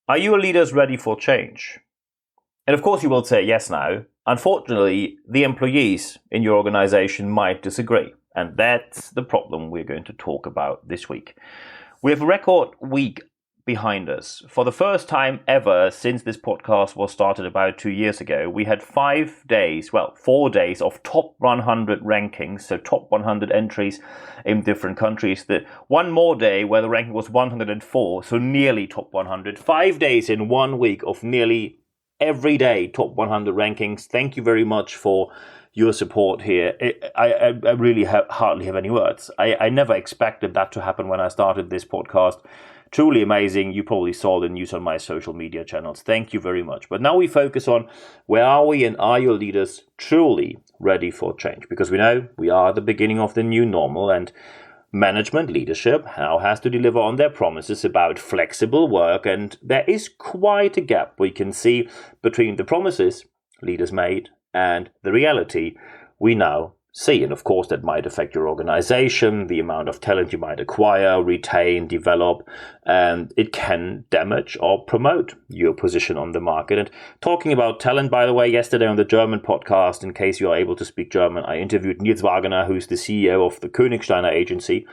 Are your leaders ready for change? And of course you will say yes now. Unfortunately, the employees in your organization might disagree. And that's the problem we're going to talk about this week. We have a record week behind us. For the first time ever since this podcast was started about 2 years ago, we had 4 days of top 100 rankings, so top 100 entries in different countries. One more day where the ranking was 104, so nearly top 100. 5 days in 1 week of nearly every day top 100 rankings. Thank you very much for your support here. I really hardly have any words. I never expected that to happen when I started this podcast. Truly amazing. You probably saw the news on my social media channels. Thank you very much. But now we focus on where are we and are your leaders truly ready for change? Because we know we are at the beginning of the new normal, and management leadership now has to deliver on their promises about flexible work. And there is quite a gap we can see between the promises leaders made and the reality we now see. And of course, that might affect your organization, the amount of talent you might acquire, retain, develop, and it can damage or promote your position on the market. And talking about talent, by the way, yesterday on the German podcast, in case you are able to speak German, I interviewed Niels Brabandt, who's the CEO of the Königsteiner agency,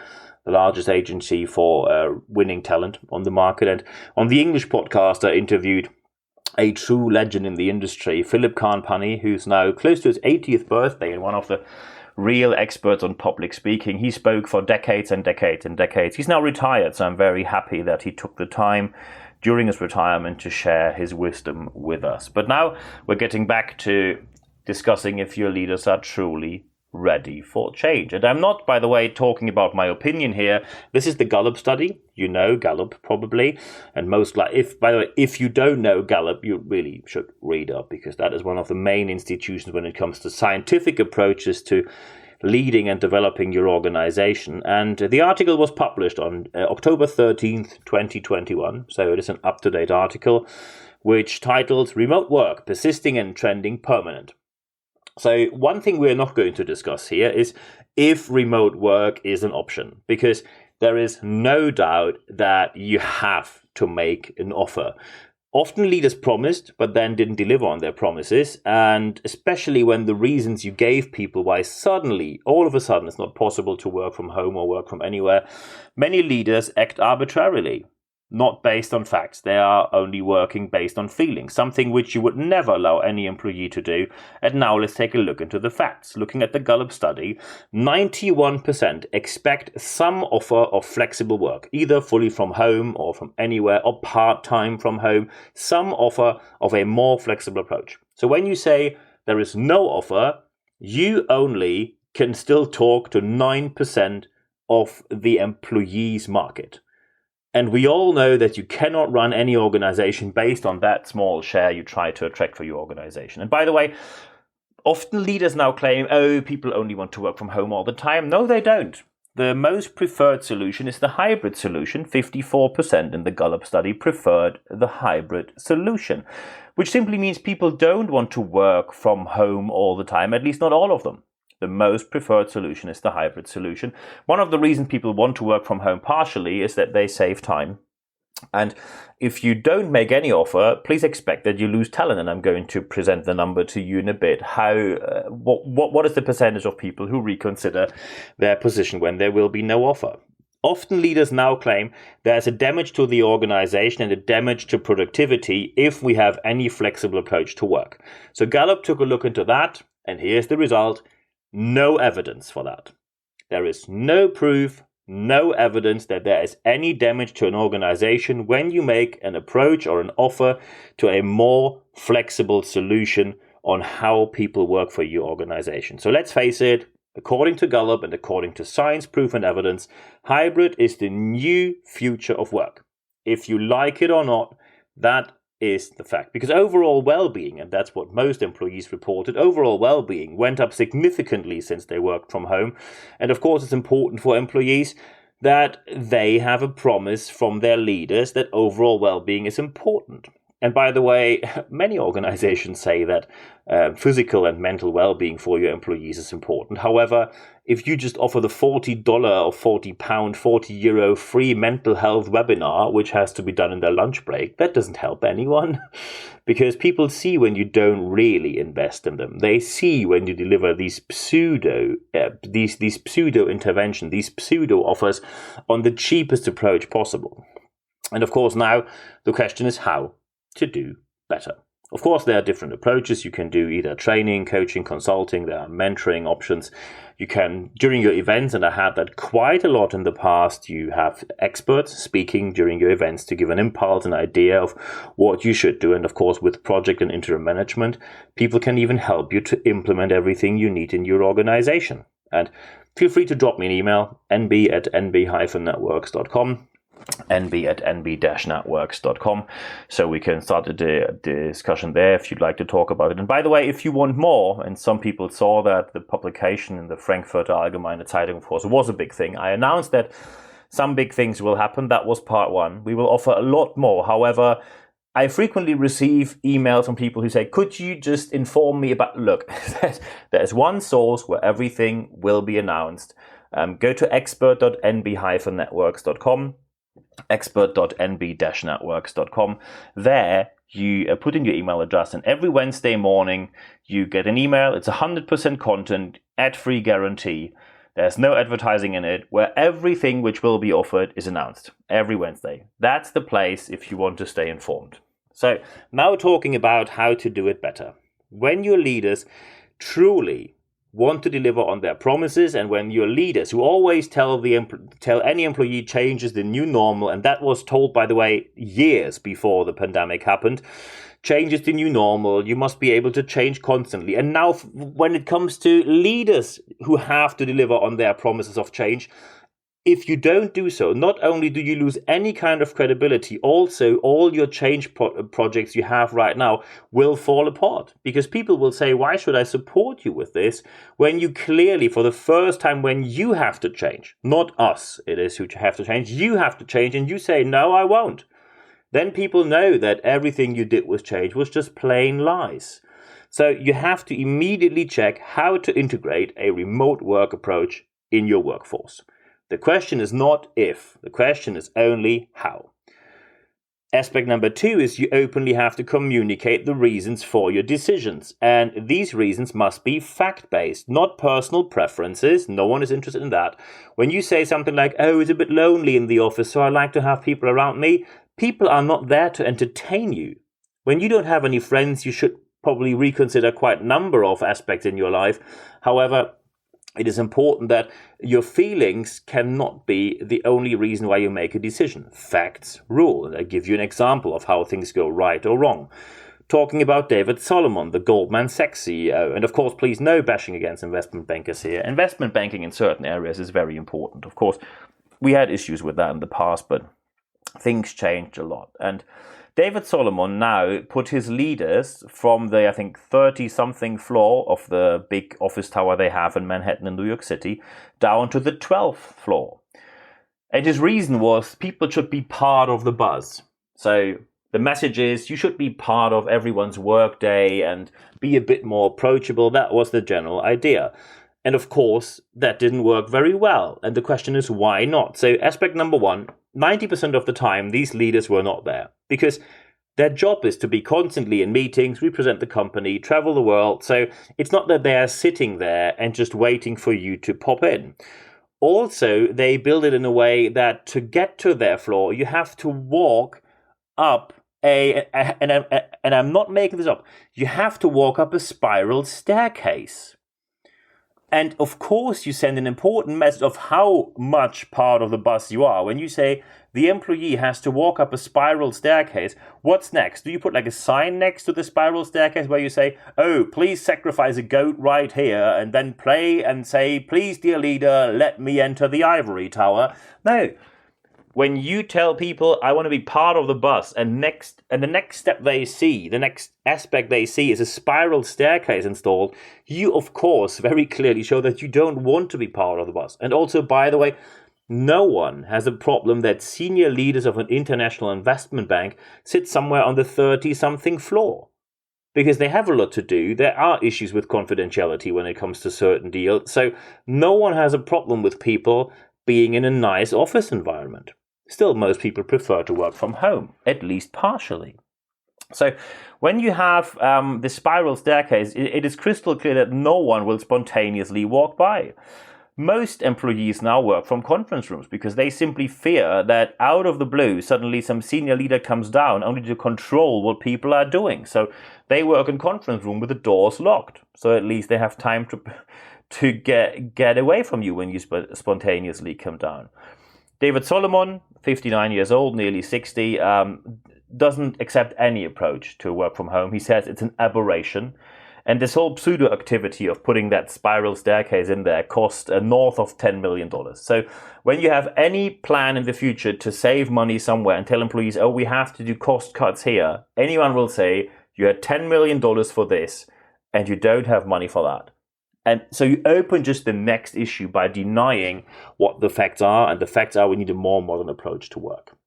the largest agency for winning talent on the market. And on the English podcast, I interviewed a true legend in the industry, Philip Kahn-Panny, who's now close to his 80th birthday and one of the real experts on public speaking. He spoke for decades and decades and decades. He's now retired, so I'm very happy that he took the time during his retirement to share his wisdom with us. But now we're getting back to discussing if your leaders are truly ready for change. And I'm not, by the way, talking about my opinion here. This is the Gallup study. You know Gallup probably, and most likely, if you don't know Gallup, you really should read up, because that is one of the main institutions when it comes to scientific approaches to leading and developing your organization. And the article was published on October 13th, 2021. So it is an up-to-date article, which titles Remote Work, Persisting and Trending Permanent. So one thing we're not going to discuss here is if remote work is an option, because there is no doubt that you have to make an offer. Often leaders promised, but then didn't deliver on their promises. And especially when the reasons you gave people why suddenly, all of a sudden, it's not possible to work from home or work from anywhere, many leaders act arbitrarily. Not based on facts. They are only working based on feelings, something which you would never allow any employee to do. And now let's take a look into the facts. Looking at the Gallup study, 91% expect some offer of flexible work, either fully from home or from anywhere, or part-time from home, some offer of a more flexible approach. So when you say there is no offer, you only can still talk to 9% of the employees' market. And we all know that you cannot run any organization based on that small share you try to attract for your organization. And by the way, often leaders now claim, oh, people only want to work from home all the time. No, they don't. The most preferred solution is the hybrid solution. 54% in the Gallup study preferred the hybrid solution, which simply means people don't want to work from home all the time, at least not all of them. The most preferred solution is the hybrid solution. One of the reasons people want to work from home partially is that they save time. And if you don't make any offer, please expect that you lose talent. And I'm going to present the number to you in a bit. What is the percentage of people who reconsider their position when there will be no offer? Often leaders now claim there's a damage to the organization and a damage to productivity if we have any flexible approach to work. So Gallup took a look into that, and here's the result. No evidence for that. There is no proof, no evidence that there is any damage to an organization when you make an approach or an offer to a more flexible solution on how people work for your organization. So let's face it, according to Gallup and according to science, proof and evidence, hybrid is the new future of work. If you like it or not, that is the fact. Because overall well-being, and that's what most employees reported, overall well-being went up significantly since they worked from home. And of course, it's important for employees that they have a promise from their leaders that overall well-being is important. And by the way, many organizations say that physical and mental well-being for your employees is important. However, if you just offer the $40 or £40, €40 free mental health webinar, which has to be done in their lunch break, that doesn't help anyone. Because people see when you don't really invest in them. They see when you deliver these pseudo interventions, these pseudo offers on the cheapest approach possible. And of course, now the question is how to do better. Of course, there are different approaches. You can do either training, coaching, consulting. There are mentoring options. You can, during your events, and I had that quite a lot in the past, you have experts speaking during your events to give an impulse, an idea of what you should do. And of course, with project and interim management, people can even help you to implement everything you need in your organization. And feel free to drop me an email, nb@nb-networks.com. nb@nb-networks.com, so we can start the discussion there if you'd like to talk about it. And by the way, if you want more, and some people saw that the publication in the Frankfurter Allgemeine Zeitung, of course, was a big thing. I announced that some big things will happen. That was part one. We will offer a lot more. However, I frequently receive emails from people who say, could you just inform me about, look, there's one source where everything will be announced. Go to expert.nb-networks.com. expert.nb-networks.com. There you put in your email address, and every Wednesday morning you get an email. It's 100% content, ad-free guarantee. There's no advertising in it, where everything which will be offered is announced every Wednesday. That's the place if you want to stay informed. So now talking about how to do it better. When your leaders truly want to deliver on their promises, and when your leaders who always tell any employee change is the new normal, and that was told, by the way, years before the pandemic happened, change is the new normal, you must be able to change constantly. And now when it comes to leaders who have to deliver on their promises of change, if you don't do so, not only do you lose any kind of credibility, also all your change projects you have right now will fall apart. Because people will say, why should I support you with this when you clearly, for the first time, when you have to change, not us, it is who have to change, you have to change, and you say, no, I won't. Then people know that everything you did with change was just plain lies. So you have to immediately check how to integrate a remote work approach in your workforce. The question is not if, the question is only how. Aspect number 2 is you openly have to communicate the reasons for your decisions. And these reasons must be fact-based, not personal preferences. No one is interested in that. When you say something like, oh, it's a bit lonely in the office, so I like to have people around me, people are not there to entertain you. When you don't have any friends, you should probably reconsider quite a number of aspects in your life. However, it is important that your feelings cannot be the only reason why you make a decision. Facts rule. And I give you an example of how things go right or wrong. Talking about David Solomon, the Goldman Sachs CEO. And of course, please, no bashing against investment bankers here. Investment banking in certain areas is very important. Of course, we had issues with that in the past, but things changed a lot. And David Solomon now put his leaders from the, I think, 30-something floor of the big office tower they have in Manhattan in New York City down to the 12th floor. And his reason was people should be part of the buzz. So the message is you should be part of everyone's work day and be a bit more approachable. That was the general idea. And of course, that didn't work very well. And the question is, why not? So aspect number 1, 90% of the time, these leaders were not there because their job is to be constantly in meetings, represent the company, travel the world. So it's not that they are sitting there and just waiting for you to pop in. Also, they build it in a way that to get to their floor, you have to walk up and I'm not making this up, you have to walk up a spiral staircase. And of course, you send an important message of how much part of the bus you are. When you say the employee has to walk up a spiral staircase, what's next? Do you put like a sign next to the spiral staircase where you say, oh, please sacrifice a goat right here, and then play and say, please, dear leader, let me enter the ivory tower? No. When you tell people, I want to be part of the bus, and the next step they see, the next aspect they see is a spiral staircase installed, you, of course, very clearly show that you don't want to be part of the bus. And also, by the way, No one has a problem that senior leaders of an international investment bank sit somewhere on the 30-something floor. Because they have a lot to do. There are issues with confidentiality when it comes to certain deals. So no one has a problem with people being in a nice office environment. Still, most people prefer to work from home, at least partially. So when you have the spiral staircase, it is crystal clear that no one will spontaneously walk by. Most employees now work from conference rooms because they simply fear that out of the blue, suddenly some senior leader comes down only to control what people are doing. So they work in conference room with the doors locked. So at least they have time to get away from you when you spontaneously come down. David Solomon, 59 years old, nearly 60, doesn't accept any approach to work from home. He says it's an aberration. And this whole pseudo activity of putting that spiral staircase in there cost north of $10 million. So when you have any plan in the future to save money somewhere and tell employees, oh, we have to do cost cuts here, anyone will say you had $10 million for this and you don't have money for that. And so you open just the next issue by denying what the facts are. And the facts are we need a more modern approach to work.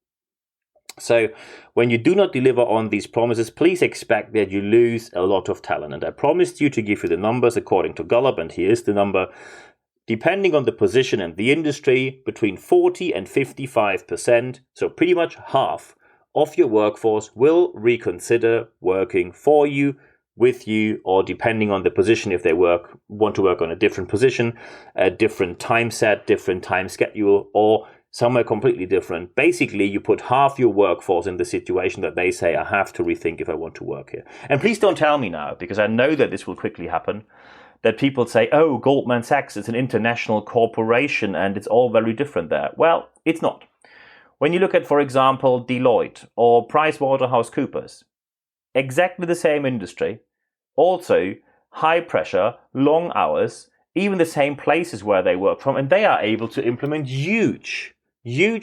So when you do not deliver on these promises, please expect that you lose a lot of talent. And I promised you to give you the numbers according to Gallup, and here's the number. Depending on the position and the industry, between 40 and 55%, so pretty much half of your workforce will reconsider working for you, with you, or depending on the position, if they want to work on a different position, a different time set, different time schedule, or somewhere completely different. Basically, you put half your workforce in the situation that they say, I have to rethink if I want to work here. And please don't tell me now, because I know that this will quickly happen, that people say, oh, Goldman Sachs is an international corporation and it's all very different there. Well, it's not. When you look at, for example, Deloitte or PricewaterhouseCoopers, exactly the same industry, also high pressure, long hours, even the same places where they work from, and they are able to implement huge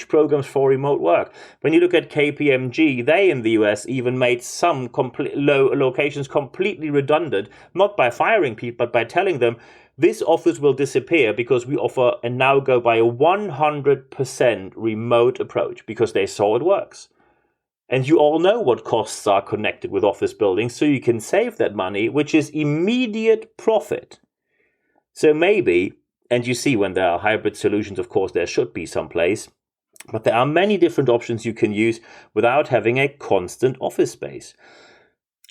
programs for remote work. When you look at KPMG, they in the US even made some locations completely redundant, not by firing people, but by telling them this office will disappear because we offer and now go by a 100% remote approach because they saw it works. And you all know what costs are connected with office buildings, so you can save that money, which is immediate profit. So maybe, and you see when there are hybrid solutions, of course, there should be some place, but there are many different options you can use without having a constant office space.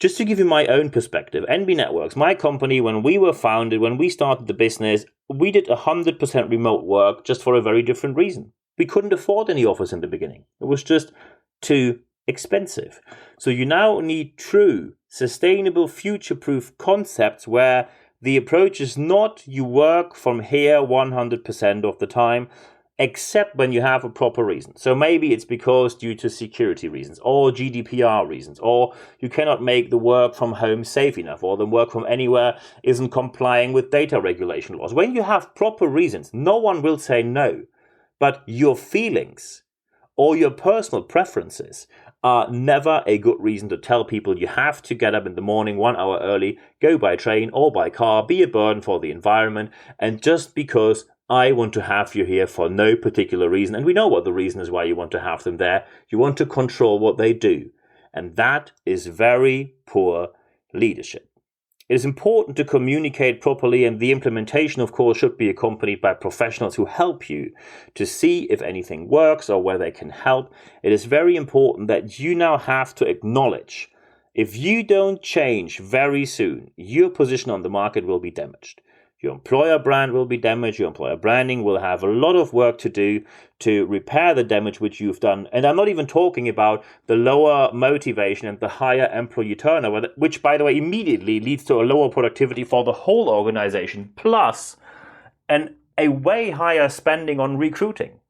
Just to give you my own perspective, NB Networks, my company, when we were founded, when we started the business, we did 100% remote work just for a very different reason. We couldn't afford any office in the beginning. It was just too expensive. So you now need true, sustainable, future-proof concepts where the approach is not you work from here 100% of the time, except when you have a proper reason. So maybe it's because due to security reasons or GDPR reasons, or you cannot make the work from home safe enough, or the work from anywhere isn't complying with data regulation laws. When you have proper reasons, no one will say no, but your feelings or your personal preferences are never a good reason to tell people you have to get up in the morning 1 hour early, go by train or by car, be a burden for the environment, and just because I want to have you here for no particular reason, and we know what the reason is why you want to have them there, you want to control what they do. And that is very poor leadership. It is important to communicate properly, and the implementation, of course, should be accompanied by professionals who help you to see if anything works or where they can help. It is very important that you now have to acknowledge if you don't change very soon, your position on the market will be damaged. Your employer brand will be damaged. Your employer branding will have a lot of work to do to repair the damage which you've done. And I'm not even talking about the lower motivation and the higher employee turnover, which, by the way, immediately leads to a lower productivity for the whole organization, plus a way higher spending on recruiting.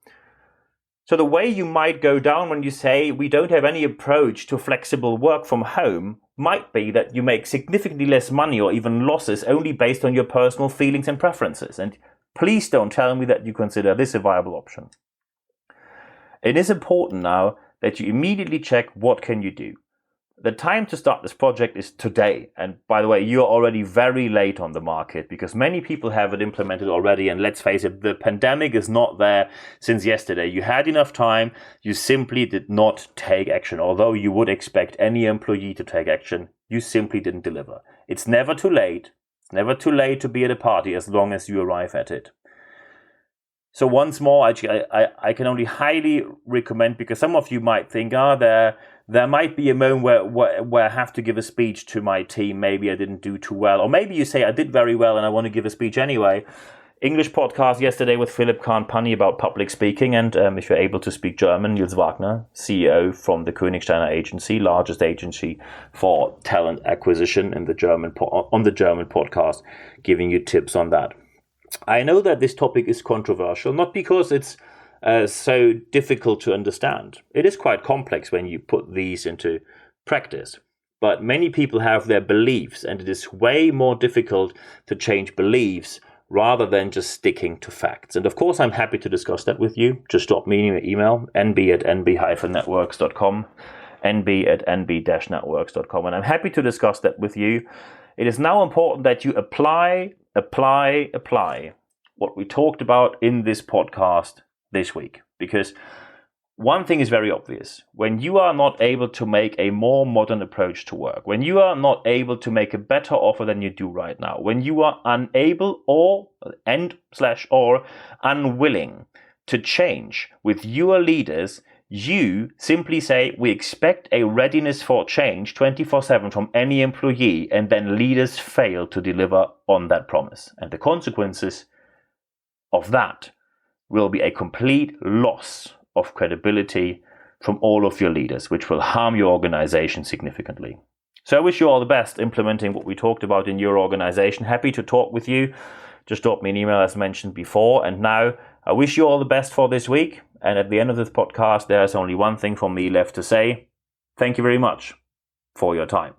So the way you might go down when you say we don't have any approach to flexible work from home might be that you make significantly less money or even losses only based on your personal feelings and preferences. And please don't tell me that you consider this a viable option. It is important now that you immediately check what can you do. The time to start this project is today. And by the way, you're already very late on the market because many people have it implemented already. And let's face it, the pandemic is not there since yesterday. You had enough time. You simply did not take action. Although you would expect any employee to take action, you simply didn't deliver. It's never too late. It's never too late to be at a party as long as you arrive at it. So once more, I can only highly recommend, because some of you might think, there might be a moment where I have to give a speech to my team. Maybe I didn't do too well. Or maybe you say I did very well and I want to give a speech anyway. English podcast yesterday with Philip Kahn-Panny about public speaking. And if you're able to speak German, Niels Wagner, CEO from the Königsteiner Agency, largest agency for talent acquisition in the on the German podcast, giving you tips on that. I know that this topic is controversial, not because it's so difficult to understand. It is quite complex when you put these into practice. But many people have their beliefs, and it is way more difficult to change beliefs rather than just sticking to facts. And of course, I'm happy to discuss that with you. Just drop me an email, nb@nb-networks.com, nb@nb-networks.com, and I'm happy to discuss that with you. It is now important that you apply what we talked about in this podcast this week. Because one thing is very obvious. When you are not able to make a more modern approach to work, when you are not able to make a better offer than you do right now, when you are unable or unwilling to change with your leaders, you simply say, we expect a readiness for change 24/7 from any employee, and then leaders fail to deliver on that promise. And the consequences of that will be a complete loss of credibility from all of your leaders, which will harm your organization significantly. So I wish you all the best implementing what we talked about in your organization. Happy to talk with you. Just drop me an email as mentioned before. And now I wish you all the best for this week. And at the end of this podcast, there's only one thing from me left to say. Thank you very much for your time.